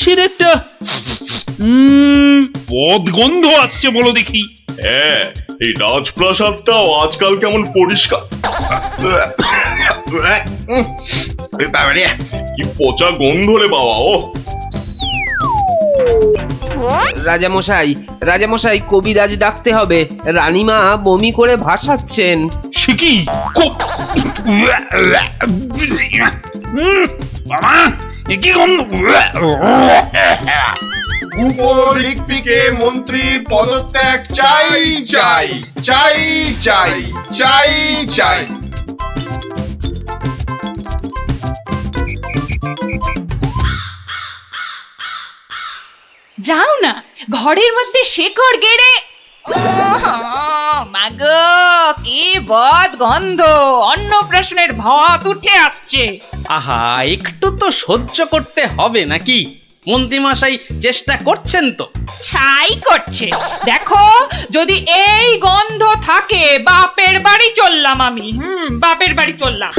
কিসের একটা পদ গন্ধ আসছে বলো দেখি। হ্যাঁ, এই রাজপ্রাসাদটাও আজকাল কেমন পরিষ্কার। বাবারে, কি পচা গন্ধ রে বাবা। ও রাজামশাই কবিরাজ ডাকতে হবে। রানীমা বমি করে ভাসাচ্ছেন। সে কি বাবা, এ কি গন্ধ? উপরিক্তিকে মন্ত্রী পদত্যাগ চাই চাই চাই চাই চাই চাই। যাও না, ঘরের মধ্যে শেকড় গেড়ে। মাগো, কি বদ গন্ধ! অন্নপ্রাশনের ভাত উঠে আসছে। আহা, একটু তো সহ্য করতে হবে নাকি? মন্ত্রীমশাই চেষ্টা করছেন তো। ছাই করছে। দেখো, যদি এই গন্ধ থাকে, বাপের বাড়ি চললাম আমি। বাপের বাড়ি চললাম।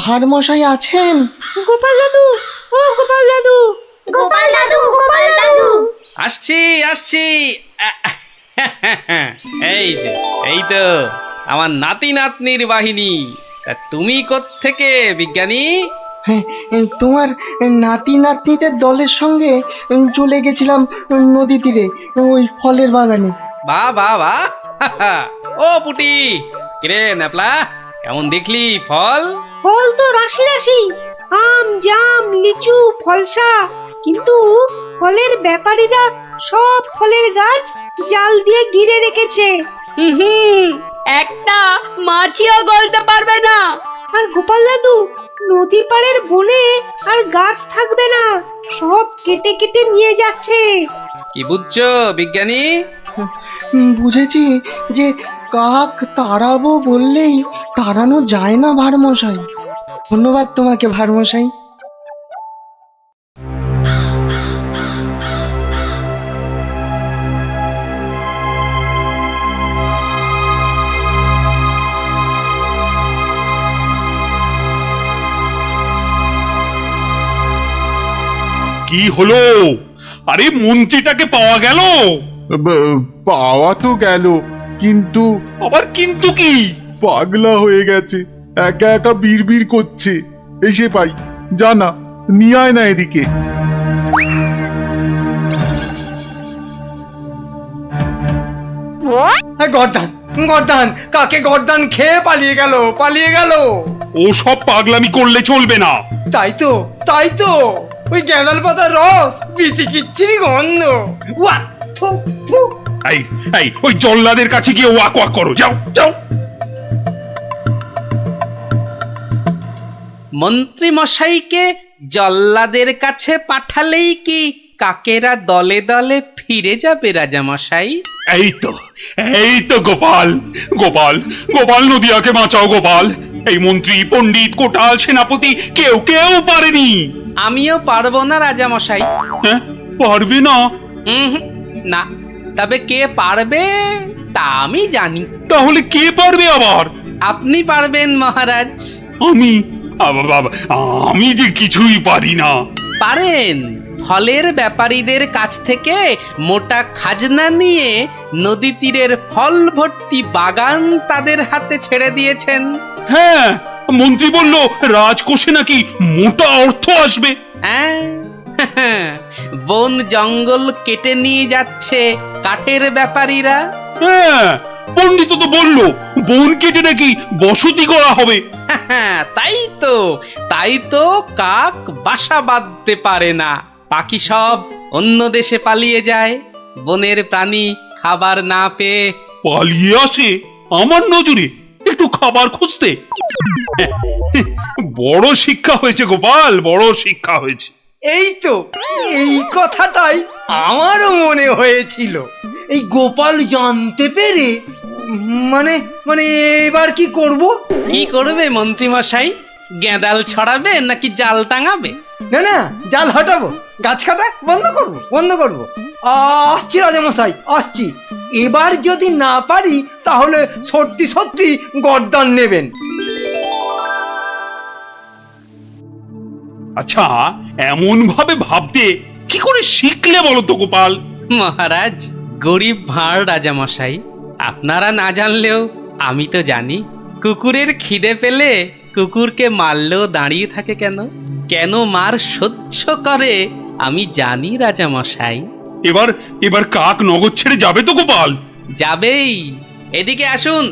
ভারমশাই আছেন? গোপাল দাদু, ও গোপাল দাদু, গোপাল দাদু, গোপাল দাদু। আসছি আসছি। এই তো আমার নাতি নাতনির বাহিনী। তা তুমি কোত্থেকে বিজ্ঞানী? হ্যাঁ, তোমার নাতি নাতনিদের দলের সঙ্গে চলে গেছিলাম নদী তীরে, ওই ফলের বাগানে। বাহ বাহ বাহ। ও পুটি, কিরে ন্যাপলা, কেমন দেখলি ফল? ফল তো রাশি রাশি, আম, জাম, লিচু, ফলসা। কিন্তু ফলের ব্যাপারীরা সব ফলের গাছ জাল দিয়ে ঘিরে রেখেছে। একটা মাছিও গলতে পারবে না। আর গোপাল দাদু, নদী পাড়ের বনে আর গাছ থাকবে না, সব কেটে কেটে নিয়ে যাচ্ছে। কি বুঝছো বিজ্ঞানী? বুঝেছি যে কাক তাড়াবো বললেই তাড়ানো যায় না ভারমশাই। ধন্যবাদ তোমাকে ভারমশাই। কি হলো? আরে মন্ত্রীটাকে পাওয়া গেল? পাওয়া তো গেল, কিন্তু আবার কিন্তু কি? পাগলা হয়ে গেছে, একা একা বিড়বিড় করছে। এসে পাই, জানা নিয়ে আয় না এদিকে। গর্দান, গর্দান, কাকে গর্দান খেয়ে পালিয়ে গেল। ও সব পাগলামি করলে চলবে না। তাই তো ওই গ্যাঁদাল পাতার রস, বিচিকিচ্ছিরি গন্ধ। ওয়া, থু, থু। এই এই ওই জল্লাদের কাছে গিয়ে ওয়াক ওয়াক করো, যাও যাও। মন্ত্রী মশাইকে জল্লাদের কাছে পাঠালেই কি কাকেরা দলে দলে ফিরে যাবে রাজামশাই? এই তো গোপাল, গোপাল, গোপাল, নদিয়াকে বাঁচাও গোপাল। এই মন্ত্রী, পণ্ডিত, কোটাল, সেনাপতি কেউ পারেনি। আমিও পারবো না রাজামশাই। হ্যাঁ, পারবে না? না, তবে কে পারবে তা আমি জানি। তাহলে কে পারবে আবার? আপনি পারবেন মহারাজ। আমি যে কিছুই পারি না। পারেন। ফলের ব্যাপারীদের কাছ থেকে মোটা খাজনা নিয়ে নদী তীরের ফল ভর্তি বাগান তাদের হাতে ছেড়ে দিয়েছেন। হ্যাঁ, মন্ত্রী বলল রাজকোষে নাকি মোটা অর্থ আসবে। হ্যাঁ, বন জঙ্গল কেটে নিয়ে যাচ্ছে কাঠের ব্যাপারীরা। হ্যাঁ, পণ্ডিত তো বলল বন কেটে নাকি বসতি করা হবে। তাই তো কাক বাসা বাঁধতে পারে না, পাখি সব অন্য দেশে পালিয়ে যায়। বনের প্রাণী খাবার না পেয়ে পালিয়ে আসে আমার নজরে একটু খাবার খুঁজতে। বড় শিক্ষা হয়েছে গোপাল, বড় শিক্ষা হয়েছে। এই কথাটাই আমারও মনে হয়েছিল। এই গোপাল জানতে পেরে মানে এবার কি করব? কি করবে মন্ত্রী মশাই? গেঁদাল ছড়াবে নাকি জাল টাঙাবে? না না, জাল হটাবো, গাছ কাটা বন্ধ করবো, বন্ধ করবো। আসছি রাজামশাই, আসছি। এবার যদি না পারি তাহলে সত্যি সত্যি গর্দান নেবেন। আচ্ছা, এমন ভাবে ভাবতে কি করে শিখলে বলো তো গোপাল? মহারাজ, গরিব ভাঁড় রাজামশাই, আপনারা না জানলেও আমি তো জানি। কুকুরের খিদে পেলে কুকুরকে মারলেও দাঁড়িয়ে থাকে কেন? কেন মার সহ্য করে আমি জানি রাজামশাই। এবার এবার কাক নগর ছেড়ে যাবে তো গোপাল? যাবেই। এদিকে আসুন।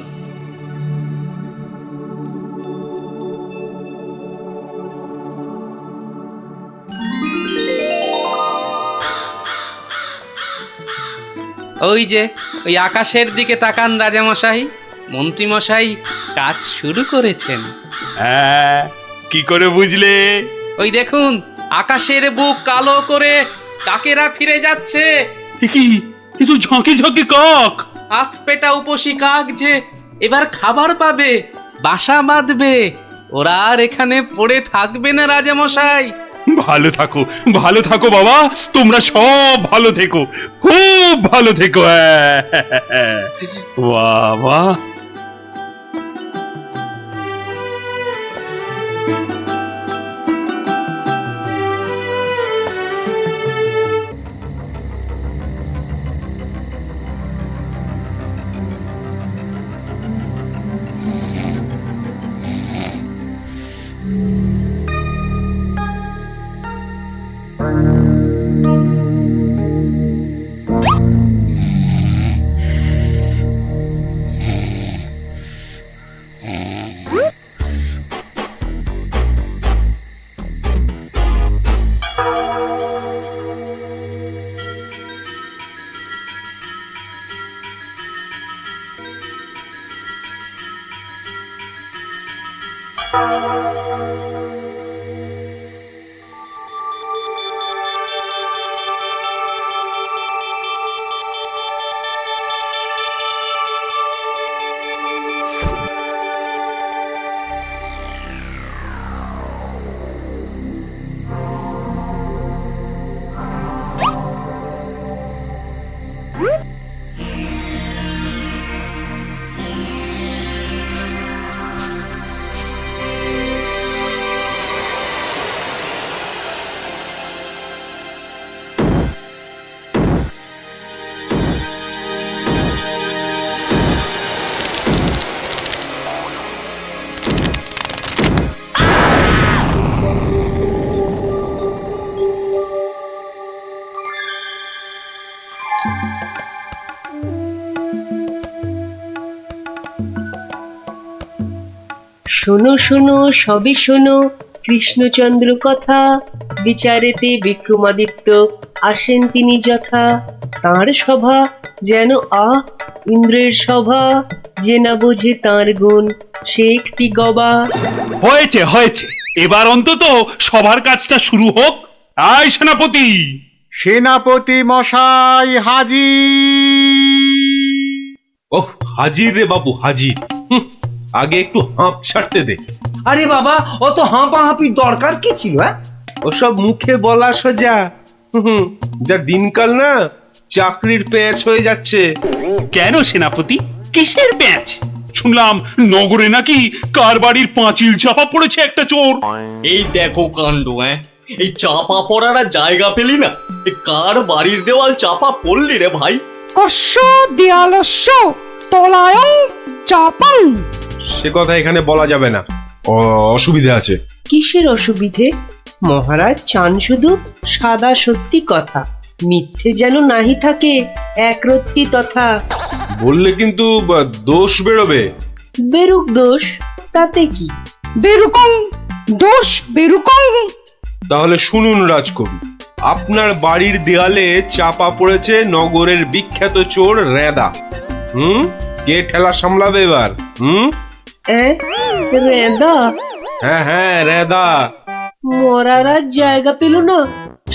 ওই যে ওই আকাশের দিকে তাকান রাজামশাই, মন্ত্রীমশাই কাজ শুরু করেছেন। হ্যাঁ, কি করে বুঝলে? ওই দেখুন, আকাশের বুক কালো করে কাকেরা ফিরে যাচ্ছে। এ কি, এ তো ঝাঁকে ঝাঁকে কাক। হাত পেটা উপসী কাক যে এবার খাবার পাবে, বাসা বাঁধবে। ওরা আর এখানে পড়ে থাকবে না রাজামশাই। ভালো থাকো, ভালো থাকো বাবা, তোমরা সব ভালো থেকো, খুব ভালো থেকো। বাবা, শোনো শোনো সবই শোনো কৃষ্ণচন্দ্র কথা, বিচারেতে বিক্রমাদিত্য আসেন তিনি যথা। তাঁর সভা যেন ইন্দ্রের সভা, যে না বোঝে তাঁর গুণ সে একটি গবা। হয়েছে হয়েছে, এবার অন্তত সবার কাজটা শুরু হোক। আয় সেনাপতি। সেনাপতি মশাই হাজির। ওহ, হাজির রে বাবু, হাজির। আগে একটু হাঁপ ছাড়তে দে। আরে বাবা, অত হাঁপাহাঁপির দরকার কি ছিল? ওসব মুখে বলা সোজা। যা দিনকাল না, চাকরির প্যাঁচ হয়ে যাচ্ছে। কেন সেনাপতি, কিসের প্যাঁচ? শুনলাম নগরে নাকি কার বাড়ির পাঁচিল চাপা পড়েছে একটা চোর। এই দেখো কাণ্ড। এই চাপা পড়ার আর জায়গা পেলি না, এ কার বাড়ির দেওয়াল চাপা পড়লি রে ভাই? কস্য দেয়ালস্য তলায়ং চাপাং। সে কথা এখানে বলা যাবে না, অসুবিধা আছে। কিসের অসুবিধে? মহারাজ চান শুধু সাদা সত্যি কথা, মিথ্যে যেন নাহি থাকে একরত্তি তথা। বললে কিন্তু দোষ বেরোবে। বেরুক দোষ, তাতে কি? বেরুকং দোষ, বেরুকং। তাহলে শুনুন রাজকবি, আপনার বাড়ির দেয়ালে চাপা পড়েছে নগরের বিখ্যাত চোর রেদা। কে ঠেলা সামলাবে এবার? রেদা? হ্যাঁ হ্যাঁ, রেদা। মরার আর জায়গা পেল না,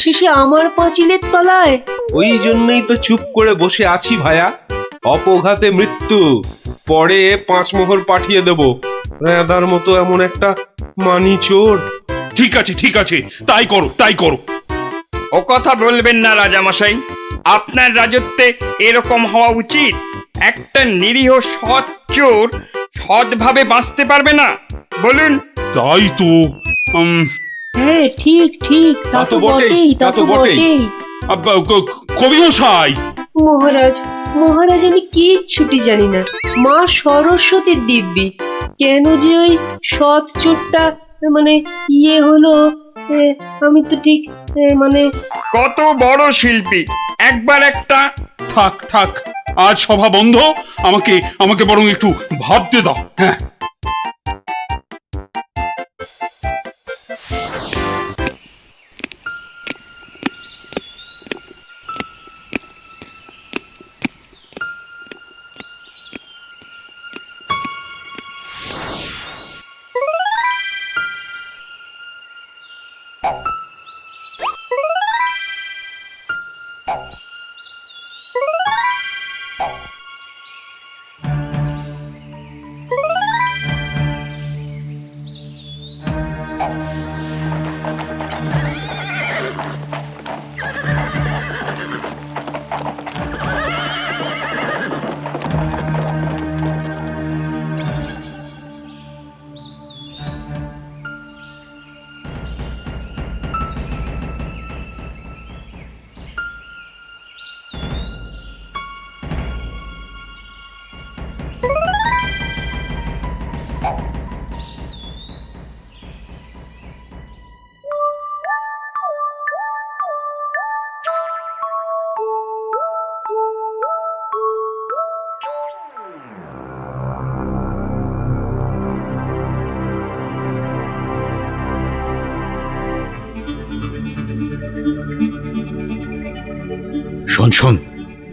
শেষে আমার পাঁচিলের তলায়। ওই জন্যই তো চুপ করে বসে আছি ভায়া। অপঘাতে মৃত্যু, পরে 5 মোহর পাঠিয়ে দেব। রেদার মতো এমন একটা মানি চোর। ঠিক আছে, তাই করো তাই করো। ও কথা বলবেন না রাজামশাই, আপনার রাজত্বে এরকম হওয়া উচিত। একটা নিরীহ সৎ চোর সৎভাবে বাঁচতে পারবে না, বলুন? তাই তো হ্যাঁ ঠিক ঠিক, তা তো বটেই, তা তো বটেই। কবি মশাই, মহারাজ মহারাজ আমি কিচ্ছুটি জানি না। মা সরস্বতীর দিব্যি কেন যে ওই সৎ চোরটা মানে হলো, আমি তো ঠিক মানে। কত বড় শিল্পী, একবার একটা। থাক আজ সভা বন্ধ, আমাকে বরং একটু ভাবতে দাও। হ্যাঁ, শোন,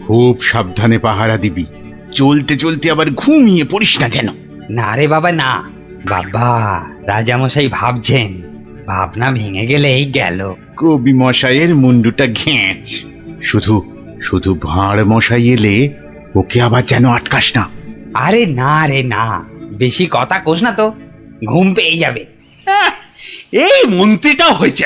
খুব সাবধানে পাহারা দিবি, চলতে চলতে আবার ঘুমিয়ে পড়িস না যেন। না রে বাবা না, বাবা রাজামশাই ভাবছেন, ভাবনা ভেঙে গেলেই গেল। কবি মশাইয়ের মুন্ডুটা ঘেঁচ, শুধু ভাঁড় মশাই এলে ওকে আবার যেন আটকাস না। আরে না রে না, বেশি কথা কোস না তো, ঘুম পেয়ে যাবে। এই মন্ত্রীটা হয়েছে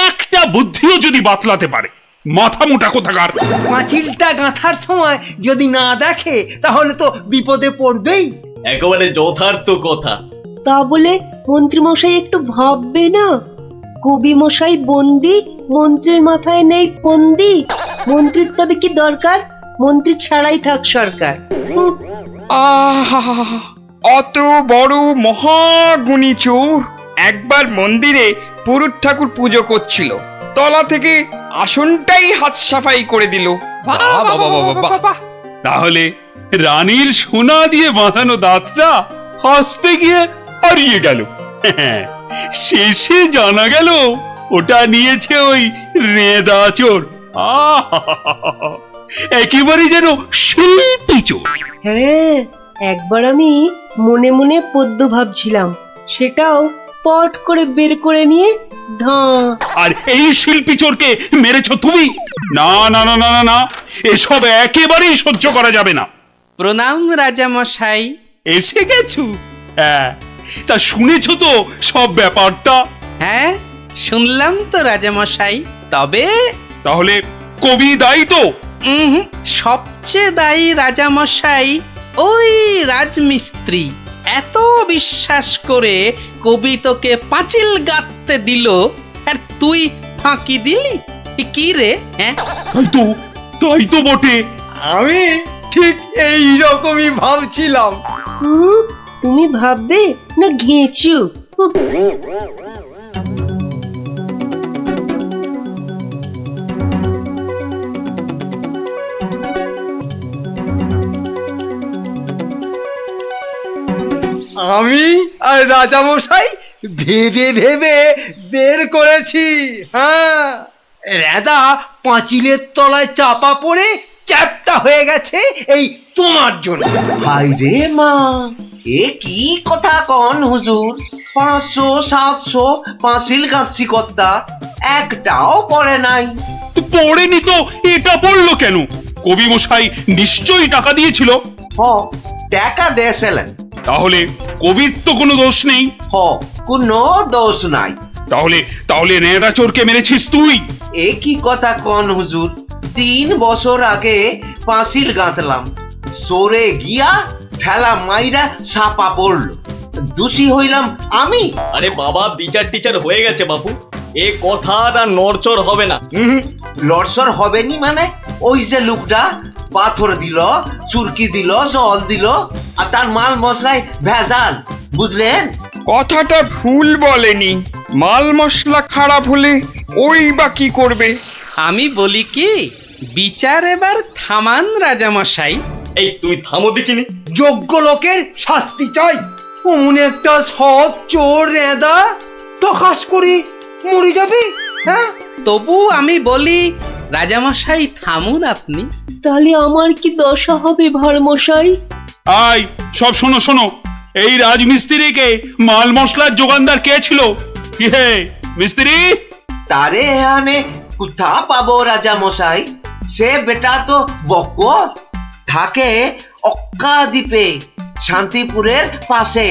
একটা বুদ্ধিও যদি বাতলাতে পারে, মাথা মোটা কোথাকার। পাঁচিলটা গাঁথার সময় যদি না দেখে তাহলে তো বিপদে পড়বেই। একেবারে যথার্থ কথা। তা বলে মন্ত্রী মশাই একটু ভাববে না? কবি মশাই বন্দি, মন্ত্রীর মাথায় নেই ফন্দি। মন্ত্রীর তবে কি দরকার? মন্ত্রী ছাড়াই থাক সরকার। অত বড় মহাগুণী চোর একবার মন্দিরে পুরুত ঠাকুর পুজো করছিল, তলা থেকে আসনটাই হাত সাফাই করে দিল। তাহলে রানীর সোনা দিয়ে বাঁধানো দাঁতটা হাসতে গিয়ে হারিয়ে গেল। শেষে জানা গেল ওটা নিয়েছে ওই রেদা চোর। একেবারে যেন শিল্পী চোর। হ্যাঁ, একবার আমি মনে মনে পদ্য ভাবছিলাম, সেটাও পট করে বের করে নিয়ে আর এই শিল্পী চোরকে মেরেছ তুমি? না না না না না, এসব একেবারেই সহ্য করা যাবে না। প্রণাম রাজামশাই। এসে গেছো? হ্যাঁ, তা শুনেছ তো সব ব্যাপারটা? হ্যাঁ শুনলাম তো রাজামশাই। তবে তাহলে কবি দায়ী তো? সবচেয়ে দায়ী রাজামশাই ওই রাজমিস্ত্রি। এত বিশ্বাস করে কবি তোকে পাঁচিল গাঁথতে দিল, আর তুই ফাঁকি দিলি। কি রে? হ্যাঁ তাই তো বটে। আমি ঠিক এই রকমই ভাবছিলাম। তুমি ভাববে না ঘেঁচু? আমি আর রাজামশাই ভেবে ভেবে বের করেছি। হ্যাঁ, রেদা পাঁচিলের তলায় চাপা পড়ে চ্যাপ্টা হয়ে গেছে এই তোমার জন্য। হাই রে মা, এ কি কথা কন হুজুর? 500 700 পাঁচিল গাঁথছি কর্তা, একটাও পড়ে নাই। পড়েনি তো এটা পড়লো কেন? কবি মশাই নিশ্চয়ই টাকা দিয়েছিল। টাকা দিয়েছিলেন, তাহলে কবির তো কোনো দোষ নেই। হ, কোনো দোষ নাই। তাহলে তাহলে নেড়া চোরকে মেরেছিস তুই? এ কি কথা কন হুজুর, 3 বছর আগে পাঁচিল গাঁথলাম, সরে গিয়া ঠেলা মাইরা সাপা পড়লো, দোষী হইলাম আমি। আরে বাবা, বিচার টিচার হয়ে গেছে বাপু, এ কথা আর নড়চড় হবে না। লড়সর হবেনি মানে? ওই যে লোকটা পাথর দিল, চুরকি দিল, জল দিল, আর তার মাল মশলায় ভেজাল, বুঝলেন? কথাটা ভুল বলেনি। মাল মশলা খারাপ হলে ওই বা কি করবে? আমি বলি কি, বিচার এবার থামান রাজামশাই। এই তুমি থামো দেখিনি। যোগ্য লোকের শাস্তি চাই। অমন একটা সৎ চোর রেঁদা টকাস করি মরে যাবি, হ্যাঁ? তবু আমি বলি রাজামশাই থামুন আপনি। তাহলে আমার কি দশা হবে ভাঁড় মশাই? আয় সব শোনো শোনো, এই রাজমিস্ত্রিকে মাল মশলার যোগানদার কে ছিল? কি হে মিস্ত্রি? তারে এখানে কোথা পাবো রাজা মশাই? সে বেটা তো বকর, থাকে অক্কা দ্বীপে, শান্তিপুরের পাশে।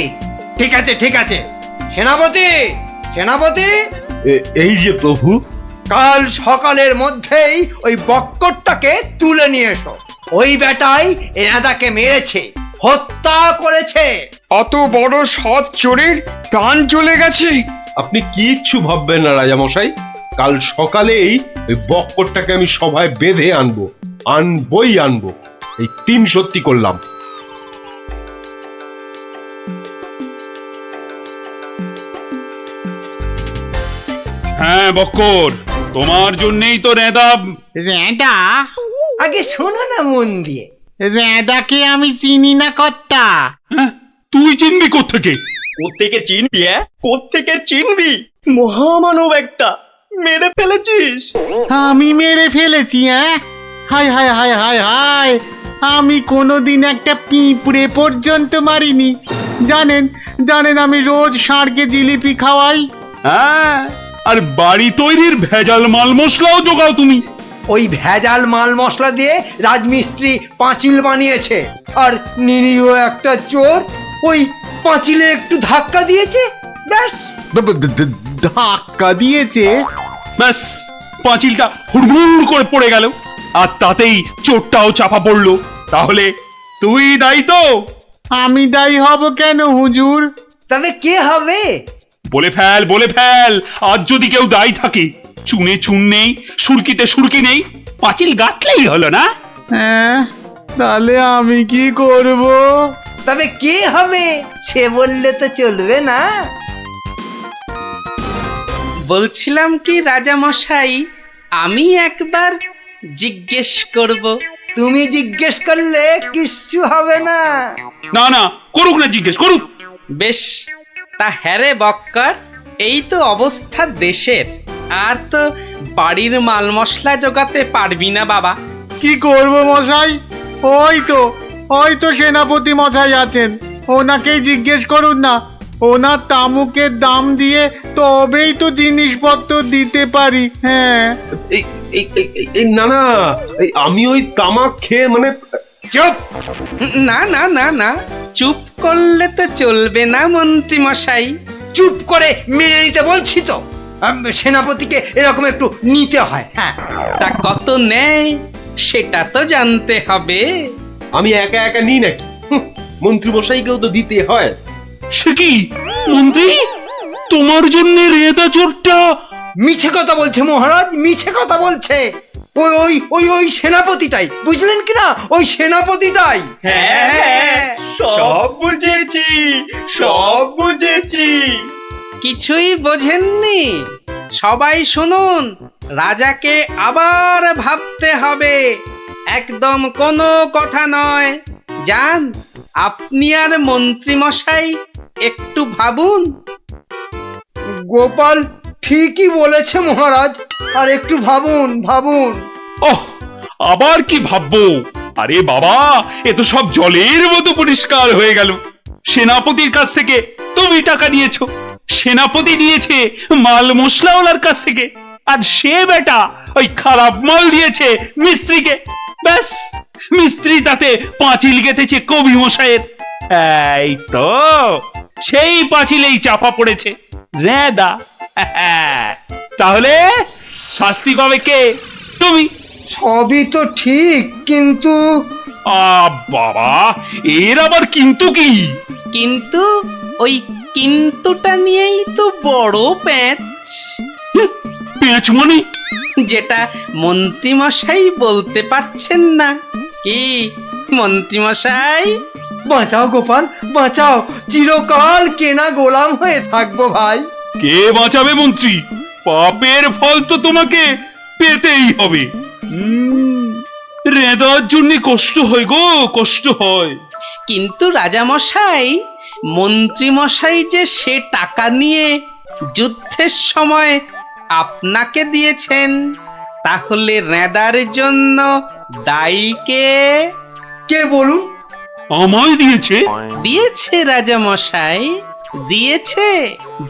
ঠিক আছে ঠিক আছে, সেনাপতি সেনাপতি, এই যে প্রভু। কাল সকালের মধ্যেই ওই বক্করটাকে তুলে নিয়ে এসো। ওই বেটাই এনাদাকে মেরেছে, হত্যা করেছে। অত বড় সৎ চোরের প্রাণ চলে গেছে? আপনি কিচ্ছু ভাববেন না রাজামশাই, কাল সকালেই ওই বক্করটাকে আমি সভায় বেঁধে আনবো, আনবই আনবো। এই 3 সত্যি করলাম। হ্যাঁ বক্কর, তোমার জন্যই তো রেঁদা। রেঁদা? আগে শোনো না মন দিয়ে। রেঁদাকে আমি চিনি না কর্তা। হ্যাঁ, তুই চিনবি কোত্থেকে? কোত্থেকে চিনবি? কোত্থেকে চিনবি? মহামানব একটা, মেরে ফেলেছিস। আমি মেরে ফেলেছি? হায় হায় হায় হায় হায়, আমি কোনোদিন একটা পিঁপড়ে পর্যন্ত মারিনি। জানেন জানেন আমি রোজ ষাঁড়কে জিলিপি খাওয়াই। হ্যাঁ, আর বাড়ি তৈরির ভেজাল মাল মশলাও জোগাও তুমি। ওই ভেজাল মাল মশলা দিয়ে রাজমিস্ত্রি পাঁচিল বানিয়েছে, আর নিরীহ একটা চোর ওই পাঁচিলে একটু ধাক্কা দিয়েছে, ব্যাস। ধাক্কা দিয়েছে? ব্যাস, পাঁচিলটা হুড়মুড় করে পড়ে গেল, আর তাতেই চোরটাও চাপা পড়লো। তাহলে তুই দায়ী তো? আমি দায়ী হব কেন হুজুর? তবে কে হবে? বলে ফেল বলে ফেল, আজ যদি কেউ দায়ী থাকে। চুনে চুন নেই, সুরকিতে সুরকি নেই, পাঁচিল গাঁথলেই হলো না? হ্যাঁ, তাহলে আমি কি করব? তবে কে হবে সে বললে তো চলবে না। বলছিলাম কি রাজামশাই, আমি একবার জিজ্ঞেস করব। তুমি জিজ্ঞেস করলে কিচ্ছু হবে না। না না, করুক না, জিজ্ঞেস করুক। বেশ, তা হ্যারে বক্কর, এই তো অবস্থা দেশের, আর তো বাড়ির মাল মশলা জোগাতে পারবি না বাবা। কি করব মশাই? ওই তো সেনাপতি মশাই আছেন, ওনাকেই জিজ্ঞেস করুন না। ওনার তামুকের দাম দিয়ে তবেই তো জিনিসপত্র দিতে পারি। হ্যাঁ, না না, আমি ওই তামাক খেয়ে মানে। চুপ! না না না না, চুপ করলে তো চলবে না মন্ত্রী মশাই। চুপ করে মেনে নিতে বলছি তো। সেনাপতিকে এরকম একটু নিতে হয়। হ্যাঁ, তা কত নেই সেটা তো জানতে হবে। আমি একা একা নিই নাকি? মন্ত্রী মশাইকেও তো দিতে হয়। সে কি মন্ত্রী, তোমার জন্য রেঁদা চোরটা? মিছে কথা বলছে মহারাজ, মিছে কথা বলছে। ওই ওই ওই ওই সেনাপতিটাই, বুঝলেন কিনা? ওই সেনাপতিটাই। হ্যাঁ, সব বুঝেছি, সব বুঝেছি। কিছুই বোঝেননি? সবাই শুনুন, রাজাকে আবার ভাবতে হবে, একদম কোনো কথা নয়। যান, আপনি আর মন্ত্রী মশাই একটু ভাবুন। গোপাল ঠিকই বলেছে মহারাজ, আর একটু ভাবুন ভাবুন। ওহ, আবার কি ভাববো? আরে বাবা, এ তো সব জলের মতো পরিষ্কার হয়ে গেল। সেনাপতির কাছ থেকে তুমি টাকা নিয়েছো, সেনাপতি নিয়েছে মাল মশলাওয়ালার কাছ থেকে, আর সে বেটা ওই খারাপ মাল দিয়েছে মিস্ত্রিকে। ব্যাস, মিস্ত্রি তাতে পাঁচিল গেঁথেছে কবি মশাইয়ের। এই তো সেই পাঁচিলেই চাপা পড়েছে রেদা। তাহলে শাস্তি পাবে কে? তুমি। সবই তো ঠিক, কিন্তু বাবা, এর আবার কিন্তু কি? কিন্তু ওই কিন্তুটা নিয়েই তো বড় প্যাঁচ। পেঁচ মানে? যেটা মন্ত্রীমশাই বলতে পারছেন না। কি মন্ত্রীমশাই? বাঁচাও গোপাল, বাঁচাও, চিরকাল কেনা গোলাম হয়ে থাকবো ভাই। কে বাঁচাবে মন্ত্রী? পাপের ফল তো তোমাকে পেতেই হবে। রেদার জন্য কষ্ট হয় গো, কষ্ট হয়। কিন্তু রাজামশাই, মন্ত্রীমশাই যে সে টাকা নিয়ে যুদ্ধের সময় আপনাকে দিয়েছেন, তাহলে রেদার জন্য দায়ী কে? কে বলুন? আমায় দিয়েছে? দিয়েছে রাজামশাই, দিয়েছে।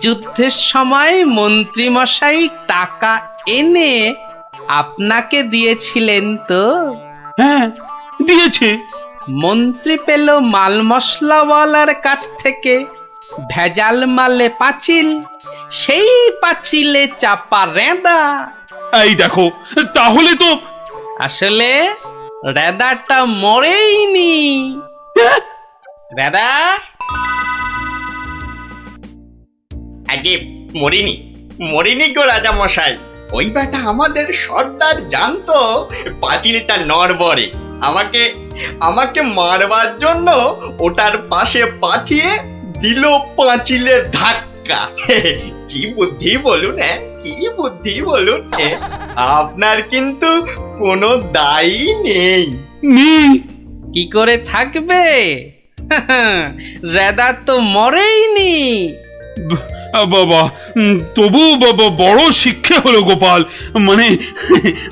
যুদ্ধের সময় মন্ত্রীমশাই টাকা এনে আপনাকে দিয়েছিলেন তো? হ্যাঁ, দিয়েছে। মন্ত্রী পেল মাল মশলাওয়ালার কাছ থেকে ভেজাল মালে পাঁচিল, সেই পাঁচিলে চাপা রেদা। এই দেখো, তাহলে তো আসলে রেদাটা মরেইনি। রেদা আগে মরিনি, মরিনি গো রাজা মশাই। ওই বেটা আমাদের সর্দার জানতো পাঁচিলটা নড়বড়ে। আমাকে আমাকে মারবার জন্য ওটার পাশে পাঠিয়ে দিল পাঁচিলের ধাক্কা। কি বুদ্ধি বলুন, কি বুদ্ধি বলুন। আপনার কিন্তু কোনো দায়ী নেই। কি করে থাকবে? রেদা তো মরেইনি। বাবা, তবু বাবা বড় শিক্ষা হলো গোপাল। মানে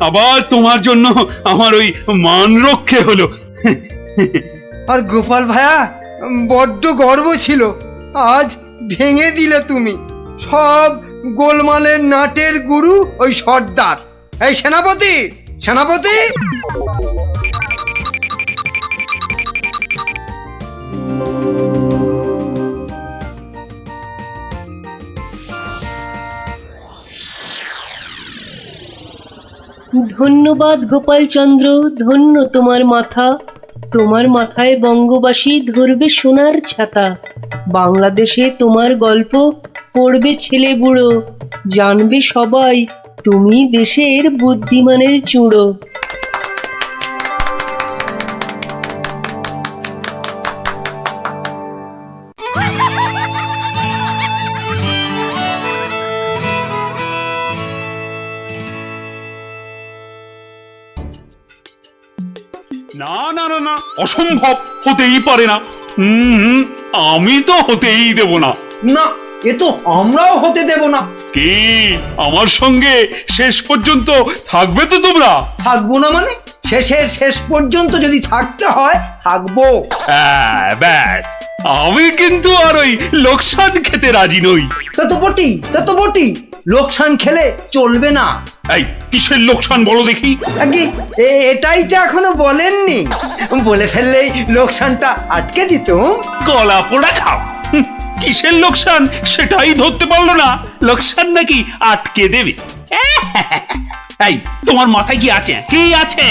আবার তোমার জন্য আমার ওই মান রক্ষে হলো। আর গোপাল ভাইয়া, বড্ড গর্ব ছিল, আজ ভেঙে দিলে তুমি। সব গোলমালের নাটের গুরু ওই সর্দার। এই সেনাপতি, সেনাপতি! ধন্যবাদ গোপালচন্দ্র, ধন্য তোমার মাথা। তোমার মাথায় বঙ্গবাসী ধরবে সোনার ছাতা। বাংলাদেশে তোমার গল্প পড়বে ছেলে বুড়ো, জানবে সবাই তুমি দেশের বুদ্ধিমানের চূড়ো। না না না না, অসম্ভব, হতেই পারে না। আমি তো হতেই দেব না। না, এ তো আমরাও হতে দেব না। কি আমার সঙ্গে শেষ পর্যন্ত থাকবে তো তোমরা? থাকবো না মানে? শেষের শেষ পর্যন্ত যদি থাকতে হয় থাকবো। ব্যাস, আমি কিন্তু আর ওই লোকসান খেতে রাজি নই। তা তো বটি, তা তো বটি, লোকসান খেলে চলবে না। এই কিসের লোকসান বলো দেখি? আগে এটাই তো এখনো বলেননি, বলে ফেললেই লোকসানটা আটকে দিত। গলা পোড়া খাও। কিসের লোকসান সেটাই ধরতে পারলো না, লোকসান নাকি আটকে দেবে। এই তোমার মাথায় কি আছে? কি আছে?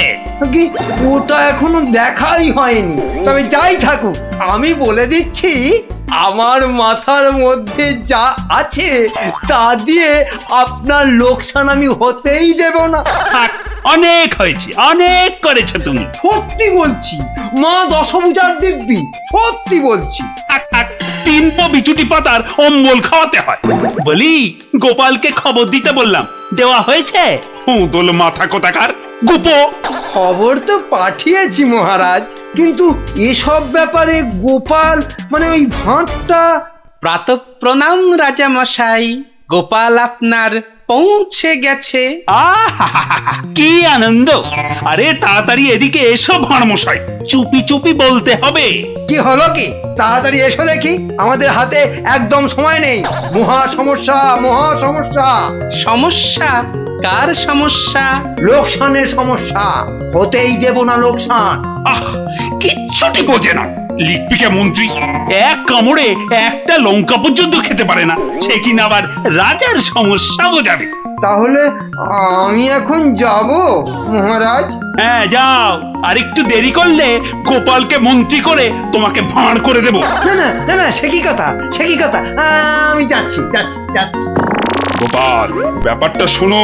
ওটা এখনো দেখাই হয়নি। তবে যাই থাকুক, আমি বলে দিচ্ছি, আমার মাথার মধ্যে যা আছে তা দিয়ে আপনার লোকসান আমি হতেই দেব না। অনেক হয়েছে, অনেক করেছো তুমি। সত্যি বলছি, মা দশভুজার দিব্যি, সত্যি বলছি। তিন পো বিচুটি পাতার অম্বল খাওয়াতে হয়। বলি, গোপালকে খবর দিতে বললাম, দেওয়া হয়েছে? দোল মাথা কোথাকার গুপো। খবর তো পাঠিয়েছি মহারাজ, কিন্তু এসব ব্যাপারে গোপাল মানে ওই ভাঁটটা। প্রাতঃ প্রণাম রাজা মশাই, গোপাল আপনার পৌঁছে গেছে। কি আনন্দ! আরে তাড়াতাড়ি এদিকে এসো ভাঁড় মশাই, চুপি চুপি বলতে হবে। কি হলো কি? তাড়াতাড়ি এসো দেখি, আমাদের হাতে একদম সময় নেই। মহা সমস্যা, মহা সমস্যা। সমস্যা? কার সমস্যা? লোকসানের সমস্যা, হতেই দেব না লোকসান। আহ কিচ্ছুটি বোঝে না লিখপিকা মন্ত্রী, এক কামড়ে একটা লঙ্কা পর্যন্ত খেতে পারে না, সে কিনা আবার রাজার সমস্যা বোঝাবে। তাহলে আমি এখন যাব মহারাজ? হ্যাঁ যাও, আর একটু দেরি করলে গোপালকে মন্ত্রী করে তোমাকে ভাঁড় করে দেব। না না না না, সে কি কথা, সে কি কথা, আমি যাচ্ছি যাচ্ছি যাচ্ছি। গোপাল, ব্যাপারটা শোনো,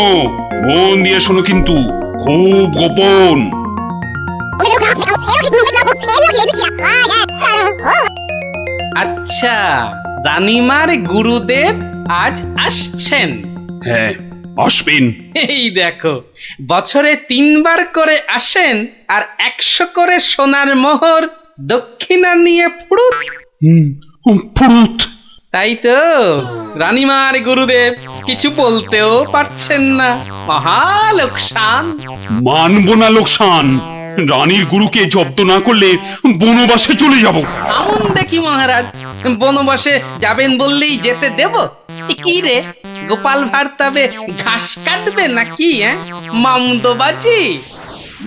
মন দিয়ে শোনো, কিন্তু খুব গোপন। আচ্ছা, রানীমার গুরুদেব আজ আসছেন? হ্যাঁ আসবেন। এই দেখো, বছরে 3 বার করে আসেন, আর 100 করে সোনার মোহর দক্ষিণা নিয়ে ফুরুত। ফুরুত। তাই তো, রানীমার গুরুদেব কিছু বলতেও পারছেন না। মহা লোকসান। মানব না লোকসান, রানীর গুরুকে জব্দ না করলে বনবাসে চলে যাব। আমন দেখি মহারাজ, বনবাসে যাবেন বললেই যেতে দেব? কি রে, গোপাল ভাঁড় তবে ঘাস কাটবে নাকি? মামদোবাজি।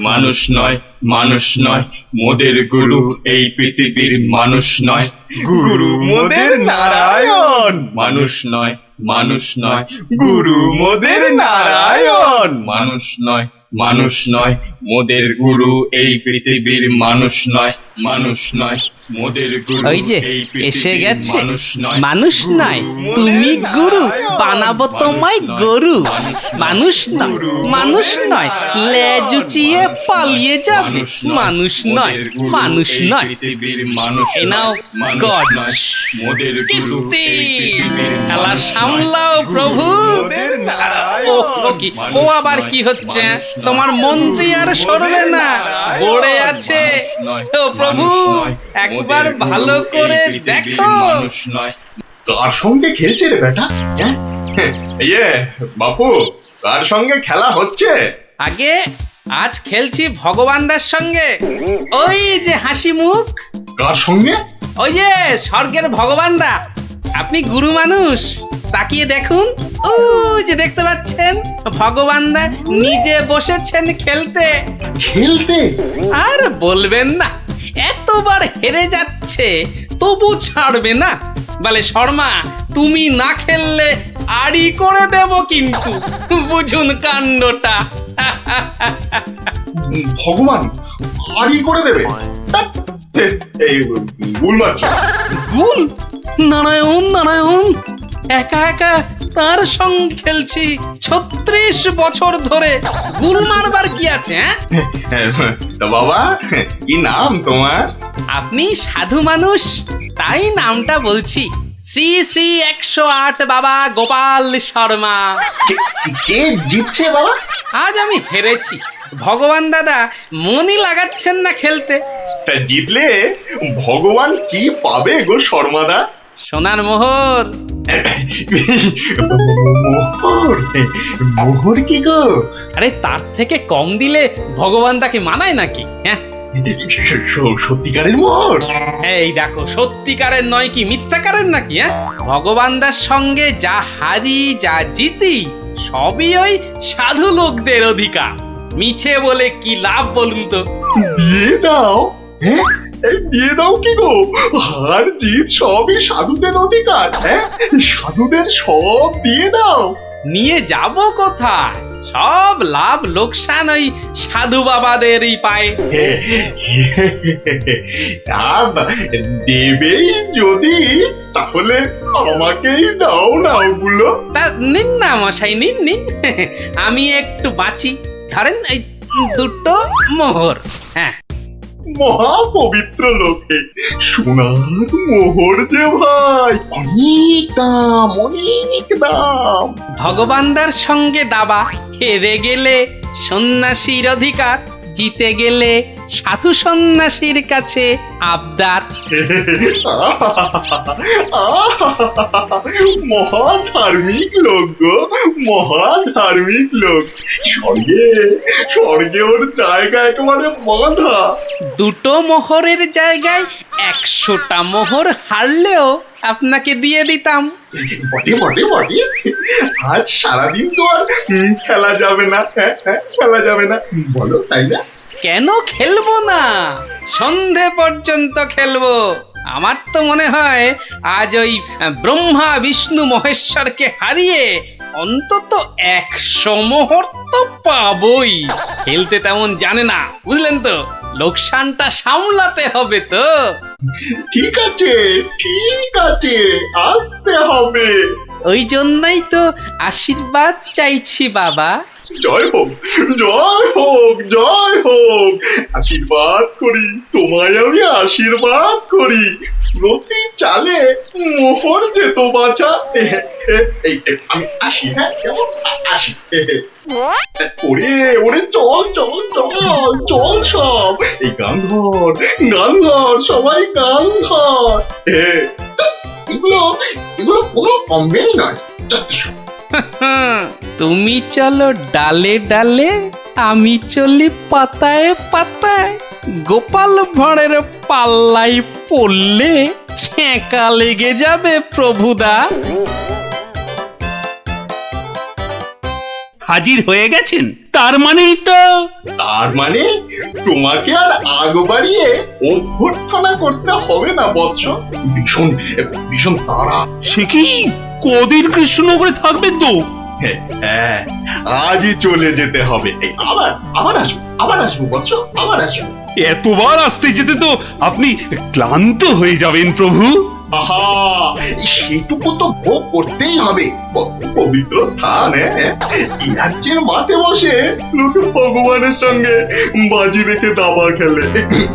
মানুষ নয়, মানুষ নয়, মোদের গুরু এই পৃথিবীর মানুষ নয়, গুরু মোদের নারায়ণ। মানুষ নয়, মানুষ নয়, গুরু মোদের নারায়ণ। মানুষ নয়, মানুষ নয়, মোদের গুরু এই পৃথিবীর মানুষ নয়, মানুষ নয়, মোদের গুরু ওই যে এই এসে পৃথিবীর গেছে, মানুষ নয়, মানুষ নয়, তুমি গুরু, বানাবো তোমায় গরু। মানুষ নয়, মানুষ নয়, লেজ উঁচিয়ে পালিয়ে যাবে। মানুষ নয়, মানুষ নয়। পৃথিবীর মানুষ এ নাও মানুষ গজ। নয়, মোদের গুরু কিস্তি। এই পৃথিবীর খেলা মানুষ নয়, সামলাও প্রভু। মোদের নারায়ণ। ও কি, ও আবার কি হচ্ছে? তোমার মন্ত্রী আর সরবে না, পড়ে আছে। ও প্রভু, একবার ভালো করে দেখো। মানুষ নয়। কার সঙ্গে খেলছে রে বেটা? ইয়ে বাপু, কার সঙ্গে খেলা হচ্ছে? আগে আজ খেলছি ভগবানদার সঙ্গে। ওই যে হাসি মুখ, কার সঙ্গে? ওই যে স্বর্গের ভগবানদা। আপনি গুরু মানুষ, তাকিয়ে দেখুন, ও যে দেখতে পাচ্ছেন, ভগবানদা নিজে বসেছেন খেলতে। খেলতে? আর বলবেন না, এতবার হেরে যাচ্ছে তবু ছাড়বে না। বলে শর্মা, তুমি না খেললে আড়ি করে দেব কিন্তু, বুঝুন কাণ্ডটা। ভগবান হারি করে দেবে? এই গুল মারছো? গুল? নারায়ণ নারায়ণ, একা একা তার সঙ্গে খেলছি 36 বছর ধরে। গুল মারবার কি আছে? তা বাবা, কি নাম তোমার? আপনি সাধু মানুষ, তাই নামটা বলছি। শ্রী শ্রী 108 বাবা গোপাল শর্মা। কে জিতছে বাবা? আজ আমি হেরেছি। ভগবান দাদা মনই লাগাচ্ছেন না খেলতে। তা জিতলে ভগবান কি পাবে গো শর্মাদা? সোনার মোহর। মোহর? মোহর কি গো? আরে তার থেকে কম দিলে ভগবান তাকে মানায় নাকি? হ্যাঁ, সত্যিকারের মোহর? এই দেখো, সত্যিকারের নয় কি মিথ্যাকারের নাকি? ভগবানদার সঙ্গে যা হারি যা জিতি সবই ওই সাধু লোকদের অধিকার। মিছে বলে কি লাভ বলুন তো? দিয়ে দাও। দিয়ে দাও কি গো? হার জিত সবই সাধুদের অধিকার। সাধুদের সব দিয়ে দাও। নিয়ে যাব কোথায়? সব লাভ লোকসান ওই সাধু বাবাদেরই পায়। দেবেই যদি, তাহলে আমাকেই দাও না ওগুলো। তা নিন না মশাই, নিন নিন, আমি একটু বাঁচি। ধরেন এই 2টো মোহর। হ্যাঁ, মহা পবিত্র লোকে সোনার মোহর যে ভাই, অনেক দাম, অনেক দাম। ভগবানদার সঙ্গে দাবা, হেরে গেলে সন্ন্যাসীর অধিকার, জিতে গেলে সাধু সন্ন্যাসীর কাছে আবদার। মহা ধার্মিক লোক গো, মহা ধার্মিক লোক। স্বর্গে স্বর্গে ওর জায়গা একেবারে বাঁধা। দুটো মোহরের জায়গায় 100টা মোহর হারলেও আপনাকে দিয়ে দিতাম। বটে বটে বটে, আজ সারাদিন তো আর খেলা যাবে না। খেলা যাবে না বলো, তাই না? কেন খেলবো না? সন্ধে পর্যন্ত খেলবো। আমার তো মনে হয় আজ ওই ব্রহ্মা বিষ্ণু মহেশ্বরকে হারিয়ে অন্তত 100 মোহর তো পাবই। খেলতে তেমন জানে না, বুঝলেন তো? লোকসানটা সামলাতে হবে তো। ঠিক আছে ঠিক আছে, আসতে হবে। ওই জন্যই তো আশীর্বাদ চাইছি বাবা। জয় হোক জয় হোক জয় হোক। আশীর্বাদ করি তোমায়, আমি আশীর্বাদ করি। প্রতি চালে মোহর যেত বাঁচা। আমি আসি, হ্যাঁ কেমন আসি। ওরে ওরে, চল চল চল চল সব। এই গান ধর গান ধর, সবাই গান ধর। এগুলো এগুলো কোনো কমবেই নয়। তুমি চলো ডালে ডালে, আমি চলি পাতায় পাতায়। গোপাল ভাঁড়ের পাল্লাই পড়লে ছ্যাঁকা লেগে যাবে প্রভুদা। হাজির হয়ে গেছেন, তার মানেই তো। তার মানে তোমাকে আর আগ বাড়িয়ে অভ্যর্থনা করতে হবে না বৎস। ভীষণ ভীষণ তাড়া। সে কি কদিন কৃষ্ণনগরে থাকবেন তো? হ্যাঁ, আজই চলে যেতে হবে। এই আবার আবার আসবো বৎস, আবার আসবো। এতবার আসতে যেতে তো আপনি ক্লান্ত হয়ে যাবেন প্রভু। আহা, সেটুকু তো ভোগ করতেই হবে। পবিত্র স্থান, এই রাজ্যের মাঠে বসে লোকে ভগবানের সঙ্গে বাজি রেখে দাবা খেলে।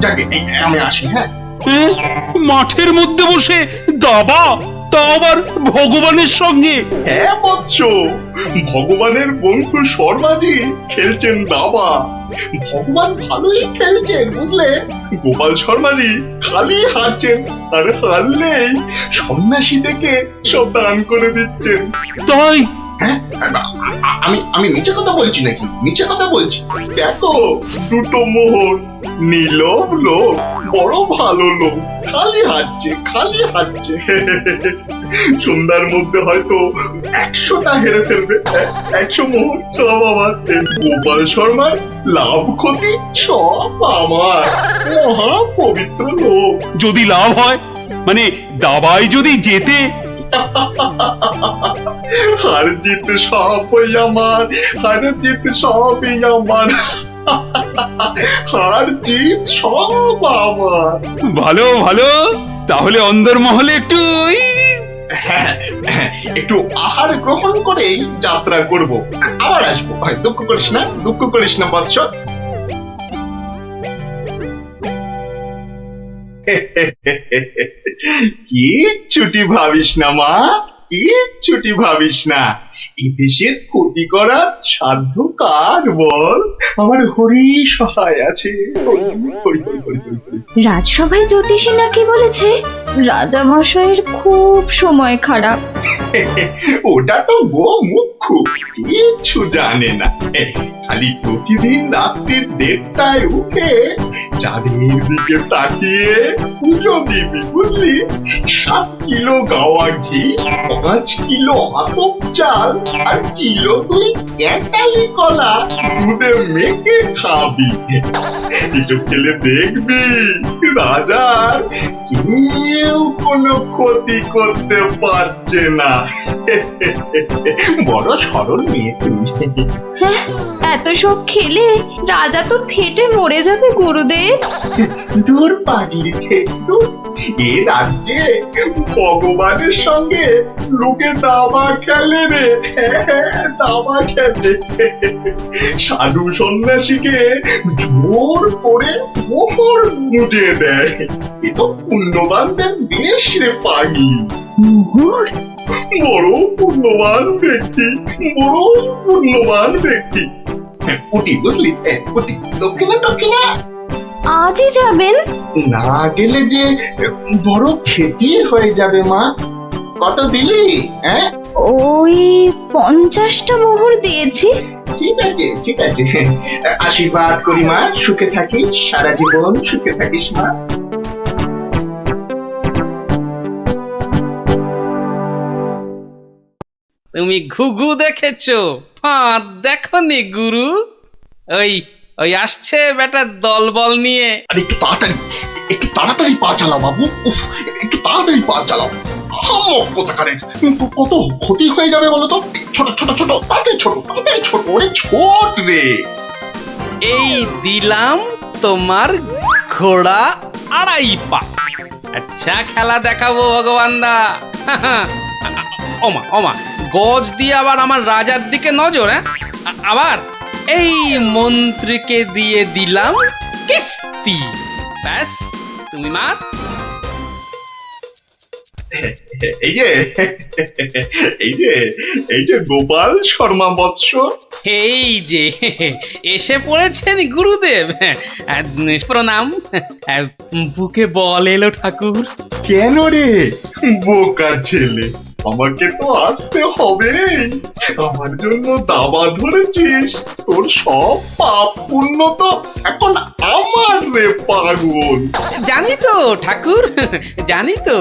যাকে আমি আসি। হ্যাঁ, মাঠের মধ্যে বসে দাবা, তা আবার ভগবানের সঙ্গে? হ্যাঁ বৎস, ভগবানের বন্ধু শর্মাজি খেলছেন দাবা। ভগবান ভালোই খেলছেন, বুঝলে। গোপাল শর্মাজি খালি হারছেন, আর হারলেই সন্ন্যাসী থেকে সব দান করে দিচ্ছেন। তাই? হ্যাঁ, আমি নিচে কথা বলছি নাকি? নিচে কথা বলছি। দেখো, দুটো মোহর, নীলব লোক, বড় ভালো লোক, খালি হাঁটছে খালি হাঁটছে। সন্ধ্যার মধ্যে হয়তো 100টা হেরে ফেলবে। 100 মোহর সব আমার। গোপাল শর্মার লাভ ক্ষতি সব আমার। মহা পবিত্র লোক। যদি লাভ হয়, মানে দাবায় যদি জেতে? হার জিত সবই আমার, হার জিত সবই আমার, হার জিত সব আমার। ভালো ভালো, তাহলে অন্দরমহলে একটু একটু আহার গ্রহণ করেই যাত্রা করব। আবার আসবো। দুঃখ করিস না, দুঃখ করিস না বৎস। কি ছুটি ভাবিস না মা, কি ছুটি ভাবিস না। এই দেশের ক্ষতি করার সাধ্য কার বল? আমার হরি সহায় আছে। রাজসভায় জ্যোতিষী নাকি বলেছে রাজা মশাইয়ের খুব সময় খারাপ। ওটা তো গো মুখ্য, কিচ্ছু জানে না। খালি প্রতিদিন রাত্রির 1:30টায় উঠে চাঁদের দিকে তাকিয়ে পুজো দিবি, বুঝলি। 7 কিলো গাওয়া ঘি, 5 কিলো আতপ চাল, আর কিলো 2 ক্যাটালি কলা দুধে মেখে খাবি। এসব খেলে দেখবি রাজার কেউ কোনো ক্ষতি করতে পারছে না। বড় সরল মেয়ে তুমি। এত সব খেলে রাজা তো ফেটে মরে যাবে গুরুদেব। দূর পাগলি, দূর। এ রাজ্যে ভগবানের সঙ্গে লোকে দাবা খেলে রে, দাবা খেলে। সাধু সন্ন্যাসীকে জোর করে মোহর বুঝিয়ে দেয়। এ তো পুণ্যবানদের দেশ রে পাগলি। মোহর? বড় পুণ্যবান ব্যক্তি, বড় পুণ্যবান ব্যক্তি। পুটি, বুঝলি, পুটি। দক্ষিণা দক্ষিণা। আজই যাবেন? না গেলে যে বড় ক্ষতি হয়ে যাবে মা। কত দিলি? হ্যাঁ, ওই 50টা মোহর দিয়েছি। ঠিক আছে ঠিক আছে, আশীর্বাদ করি মা, সুখে থাকিস, সারা জীবন সুখে থাকিস মা। তুমি ঘুঘু দেখেছো, ফাঁদ দেখনি গুরু? ওই ওই আসছে বেটা দলবল নিয়ে। আরে একটু তাড়াতাড়ি পা চালাও বাবু, উফ, একটু তাড়াতাড়ি পা চালাও। কোথাকারে কত ক্ষতি হয়ে যাবে বলো তো? ছোট ছোট ছোট, তাড়াতাড়ি ছোট, তাড়াতাড়ি ছোট, ওরে ছোট রে। এই দিলাম তোমার ঘোড়া 2.5 পা। আচ্ছা খেলা দেখাবো ভগবান দা। ওমা ওমা, গজ দিয়ে আবার আমার রাজার দিকে নজর। হ্যাঁ, আবার এই মন্ত্রীকে দিয়ে দিলাম কিস্তি। ব্যাস, তুমি মাত। এই যে এই যে গোপাল শর্মা বৎস। এই যে এসে পড়েছেন গুরুদেব। প্রণাম। বুকে বল এলো ঠাকুর। কেন রে বোকা ছেলে, আমাকে তো আসতে হবে। আমার জন্য দাবা ধরেছিস, তোর সব পাপ পুণ্য তো এখন আমার রে পাগল। জানি তো ঠাকুর, জানি তো।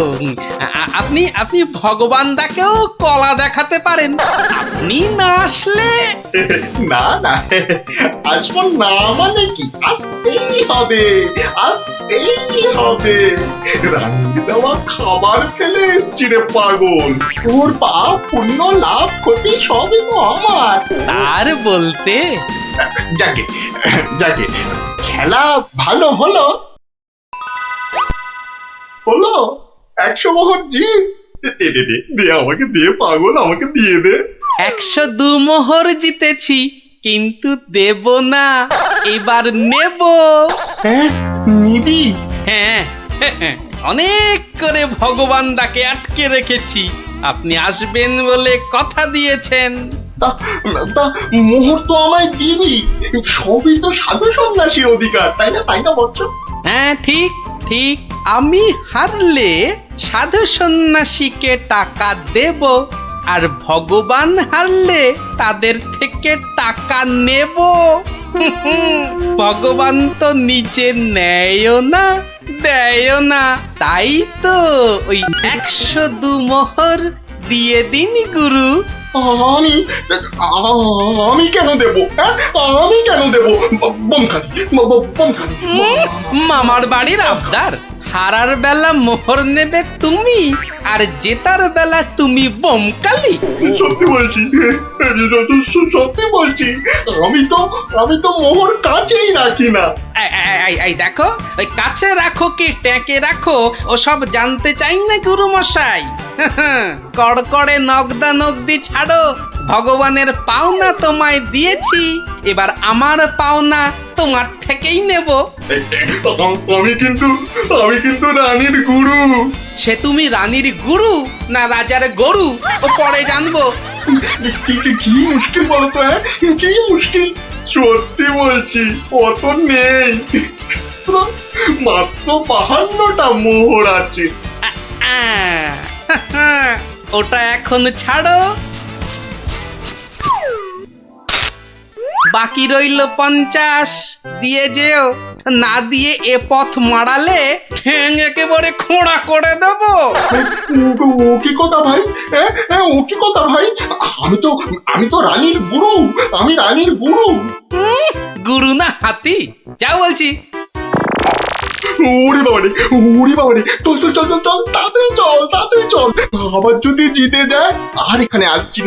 আপনি আপনি ভগবান দাকেও কলা দেখাতে পারেন। আপনি না আসলে না না, আসবো না মানে কি? আসতেই হবে, আসতেই হবে। রানীর দেওয়া খাবার খেলে এসছি রে পাগল। তোর পাপ পুণ্য লাভ ক্ষতি সবই তো আমার। আর বলতে যাকে যাকে, খেলা ভালো হলো হলো। 100 মোহর জিত। দে আমাকে, দে পাগল, আমাকে দিয়ে দে। 102 মোহর জিতেছি, কিন্তু দেব না, এবার নেব। হ্যাঁ, নিবি? হ্যাঁ, অনেক করে ভগবান দাকে আটকে রেখেছি। আপনি আসবেন বলে কথা দিয়েছেন। তা মোহর তো আমায় দিবি, সবই তো সাধু সন্ন্যাসীর অধিকার, তাই না? তাই না বচ্চ? হ্যাঁ, ঠিক ঠিক। আমি হারলে সাধু সন্ন্যাসীকে টাকা দেব, আর ভগবান হারলে তাদের থেকে টাকা নেব। ভগবান তো নিজে নেয়ও না, দেয়ও না। তাই তো ওই 102 মোহর দিয়ে দিন গুরু। আমি কেন দেব? আমি কেন দেব? বমখালি মামার বাড়ির আবদার। হারার বেলা মোহর নেবে তুমি, আর জেতার বেলা তুমি বমকালি। সত্যি বলছি, সত্যি বলছি। আমি তো মোহর কাছেই রাখি না। এই দেখো, ওই কাছে রাখো কি ট্যাঁকে রাখো ওসব জানতে চাই না গুরু মশাই। কড়কড়ে নগদা নগদি ছাড়ো। ভগবানের পাওনা তোমায় দিয়েছি, এবার আমার পাওনা তোমার থেকেই নেব। আমি কিন্তু রানীর গুরু। সে তুমি রানীর গুরু না রাজার গরু, ও পরে জানবো। কি মুশকিল বলতো? হ্যাঁ, কি মুশকিল? সত্যি বলছি, অত নেই, মাত্র 52টা মোহর আছে। ওটা এখন ছাড়ো, বাকি রইল 50। দিয়ে যেও, না দিয়ে এ পথ মারালে ঠ্যাং একেবারে খোঁড়া করে দেব। ও কি কথা ভাই? ও কি কথা ভাই? আমি তো রানীর গুরু, আমি রানীর গুরু। গুরু না হাতি, যা বলছি। ওরে বাবারে, চল তাড়াতাড়ি চল। আবার যদি জিতে যায় আর এখানে আসছি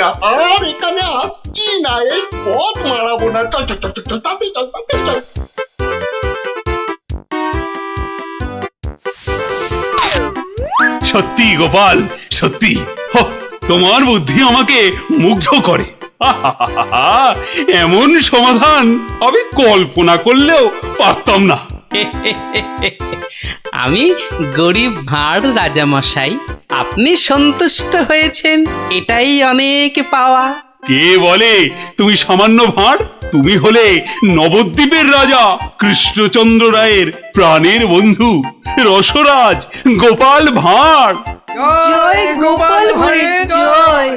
না, এই পথ মারাবো না। চল তাড়াতাড়ি চল। সত্যি গোপাল, সত্যি তোমার বুদ্ধি আমাকে মুগ্ধ করে। এমন সমাধান আমি কল্পনা করলেও পারতাম না। আমি গরিব ভাঁড় রাজামশাই, আপনি সন্তুষ্ট হয়েছেন, এটাই অনেক পাওয়া। কে বলে তুমি সামান্য ভাঁড়? তুমি হলে নবদ্বীপের রাজা কৃষ্ণচন্দ্র রায়ের প্রাণের বন্ধু রসরাজ গোপাল ভাঁড়। জয় গোপাল ভাঁড়ের জয়।